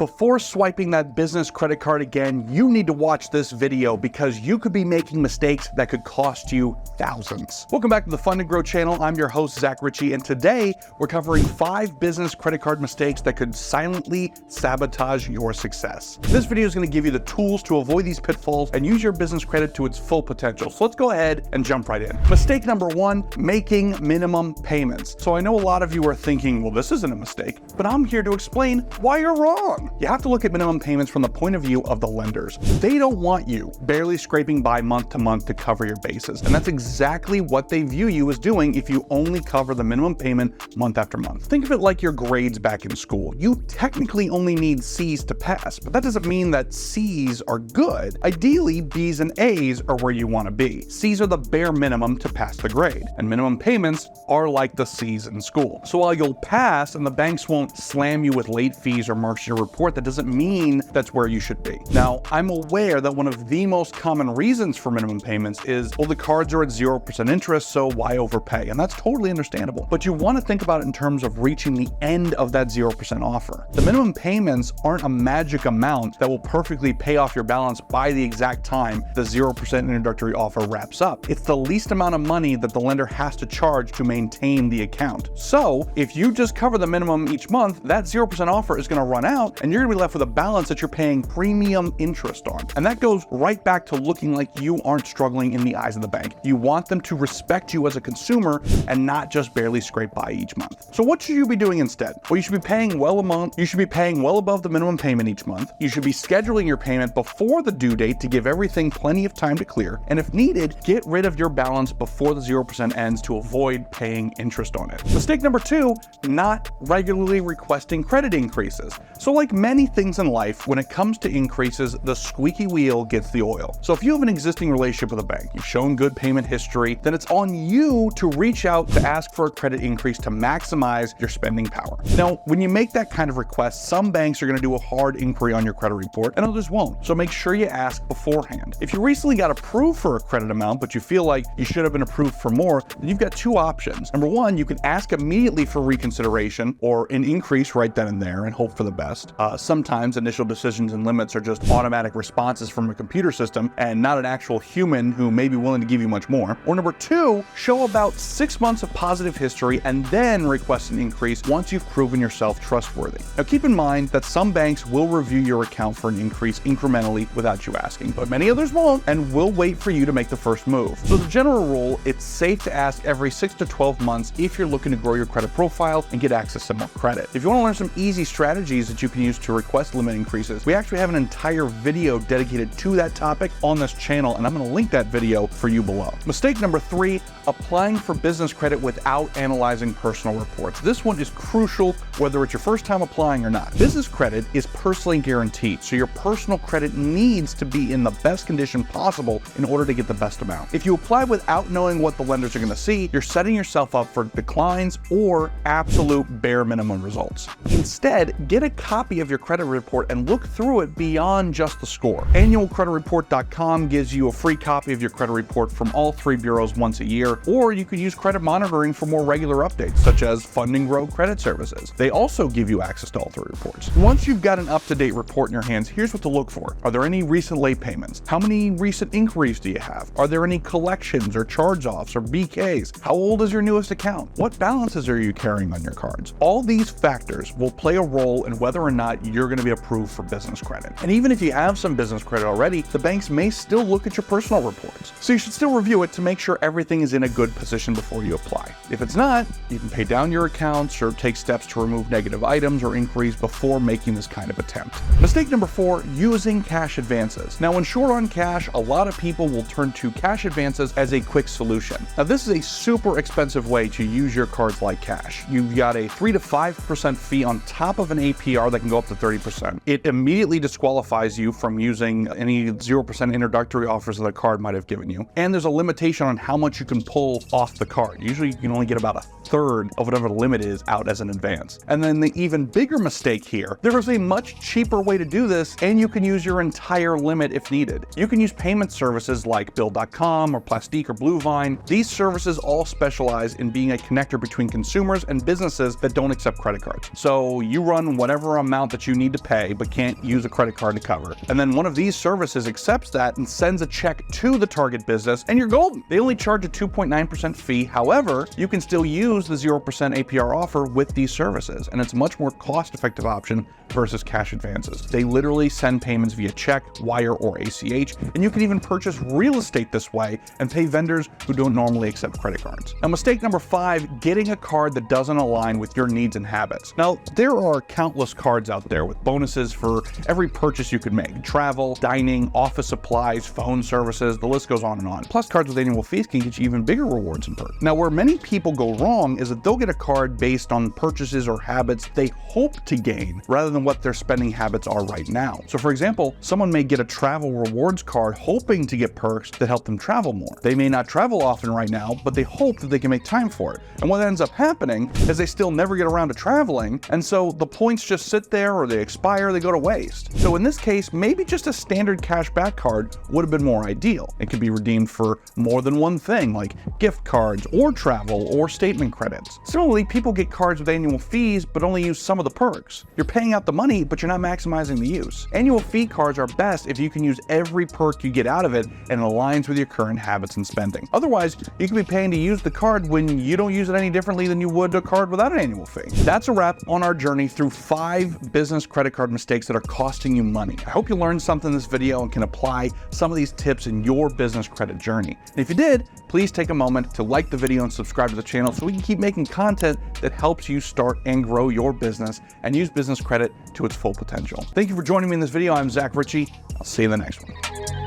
before swiping that business credit card again, you need to watch this video because you could be making mistakes that could cost you thousands. Welcome back to the Fund and Grow channel. I'm your host, Zach Ritchie, and today we're covering 5 business credit card mistakes that could silently sabotage your success. This video is going to give you the tools to avoid these pitfalls and use your business credit to its full potential. So let's go ahead and jump right in. Mistake number 1, making minimum payments. So I know a lot of you are thinking, well, this isn't a mistake, but I'm here to explain why you're wrong. You have to look at minimum payments from the point of view of the lenders. They don't want you barely scraping by month to month to cover your bases. And that's exactly what they view you as doing if you only cover the minimum payment month after month. Think of it like your grades back in school. You technically only need C's to pass, but that doesn't mean that C's are good. Ideally, B's and A's are where you want to be. C's are the bare minimum to pass the grade, and minimum payments are like the C's in school. So while you'll pass and the banks won't slam you with late fees or marks your report, that doesn't mean that's where you should be. Now, I'm aware that one of the most common reasons for minimum payments is, well, the cards are at 0% interest, so why overpay? And that's totally understandable. But you want to think about it in terms of reaching the end of that 0% offer. The minimum payments aren't a magic amount that will perfectly pay off your balance by the exact time the 0% introductory offer wraps up. It's the least amount of money that the lender has to charge to maintain the account. So if you just cover the minimum each month, that 0% offer is going to run out and you're going to be left with a balance that you're paying premium interest on. And that goes right back to looking like you aren't struggling in the eyes of the bank. You want them to respect you as a consumer and not just barely scrape by each month. So what should you be doing instead? Well, you should be paying well above the minimum payment each month. You should be scheduling your payment before the due date to give everything plenty of time to clear. And if needed, get rid of your balance before the 0% ends to avoid paying interest on it. Mistake number 2, not regularly requesting credit increases. So like many things in life, when it comes to increases, the squeaky wheel gets the oil. So if you have an existing relationship with a bank, you've shown good payment history, then it's on you to reach out to ask for a credit increase to maximize your spending power. Now, when you make that kind of request, some banks are going to do a hard inquiry on your credit report and others won't. So make sure you ask beforehand. If you recently got approved for a credit amount, but you feel like you should have been approved for more, then you've got 2 options. Number 1, you can ask immediately for reconsideration or an increase right then and there and hope for the best. Sometimes initial decisions and limits are just automatic responses from a computer system and not an actual human who may be willing to give you much more. Or number 2, show about 6 months of positive history and then request an increase once you've proven yourself trustworthy. Now keep in mind that some banks will review your account for an increase incrementally without you asking, but many others won't and will wait for you to make the first move. So as a general rule, it's safe to ask every 6 to 12 months if you're looking to grow your credit profile and get access to more credit. If you want to learn some easy strategies that you can use to request limit increases, we actually have an entire video dedicated to that topic on this channel, and I'm going to link that video for you below. Mistake number 3, applying for business credit without analyzing personal reports. This one is crucial whether it's your first time applying or not. Business credit is personally guaranteed, so your personal credit needs to be in the best condition possible in order to get the best amount. If you apply without knowing what the lenders are going to see, you're setting yourself up for declines or absolute bare minimum results. Instead, get a copy of your credit report and look through it beyond just the score. Annualcreditreport.com gives you a free copy of your credit report from all 3 bureaus once a year, or you could use credit monitoring for more regular updates, such as Fund&Grow credit services. They also give you access to all 3 reports. Once you've got an up-to-date report in your hands, here's what to look for. Are there any recent late payments? How many recent inquiries do you have? Are there any collections or charge-offs or BKs? How old is your newest account? What balances are you carrying on your cards? All these factors will play a role in whether or not you're going to be approved for business credit. And even if you have some business credit already, the banks may still look at your personal reports. So you should still review it to make sure everything is in a good position before you apply. If it's not, you can pay down your accounts or take steps to remove negative items or inquiries before making this kind of attempt. Mistake number 4, using cash advances. Now, when short on cash, a lot of people will turn to cash advances as a quick solution. Now, this is a super expensive way to use your cards like cash. You've got a 3 to 5% fee on top of an APR that can go up to 30%. It immediately disqualifies you from using any 0% introductory offers that the card might have given you. And there's a limitation on how much you can pull off the card. Usually you can only get about a third of whatever the limit is out as an advance. And then the even bigger mistake here, there is a much cheaper way to do this, and you can use your entire limit if needed. You can use payment services like Bill.com or Plastique or Bluevine. These services all specialize in being a connector between consumers and businesses that don't accept credit cards. So you run whatever amount amount that you need to pay but can't use a credit card to cover. And then one of these services accepts that and sends a check to the target business, and you're golden. They only charge a 2.9% fee. However, you can still use the 0% APR offer with these services, and it's a much more cost-effective option versus cash advances. They literally send payments via check, wire, or ACH, and you can even purchase real estate this way and pay vendors who don't normally accept credit cards. Now, mistake number 5, getting a card that doesn't align with your needs and habits. Now, there are countless cards out there with bonuses for every purchase you could make. Travel, dining, office supplies, phone services, the list goes on and on. Plus, cards with annual fees can get you even bigger rewards and perks. Now, where many people go wrong is that they'll get a card based on purchases or habits they hope to gain rather than what their spending habits are right now. So for example, someone may get a travel rewards card hoping to get perks that help them travel more. They may not travel often right now, but they hope that they can make time for it. And what ends up happening is they still never get around to traveling, and so the points just sit there, or they expire, they go to waste. So in this case, maybe just a standard cashback card would have been more ideal. It could be redeemed for more than one thing, like gift cards or travel or statement credits. Similarly, people get cards with annual fees but only use some of the perks. You're paying out the money, but you're not maximizing the use. Annual fee cards are best if you can use every perk you get out of it and it aligns with your current habits and spending. Otherwise, you could be paying to use the card when you don't use it any differently than you would a card without an annual fee. That's a wrap on our journey through 5 business credit card mistakes that are costing you money. I hope you learned something in this video and can apply some of these tips in your business credit journey. And if you did, please take a moment to like the video and subscribe to the channel so we can keep making content that helps you start and grow your business and use business credit to its full potential. Thank you for joining me in this video. I'm Zach Ritchie. I'll see you in the next one.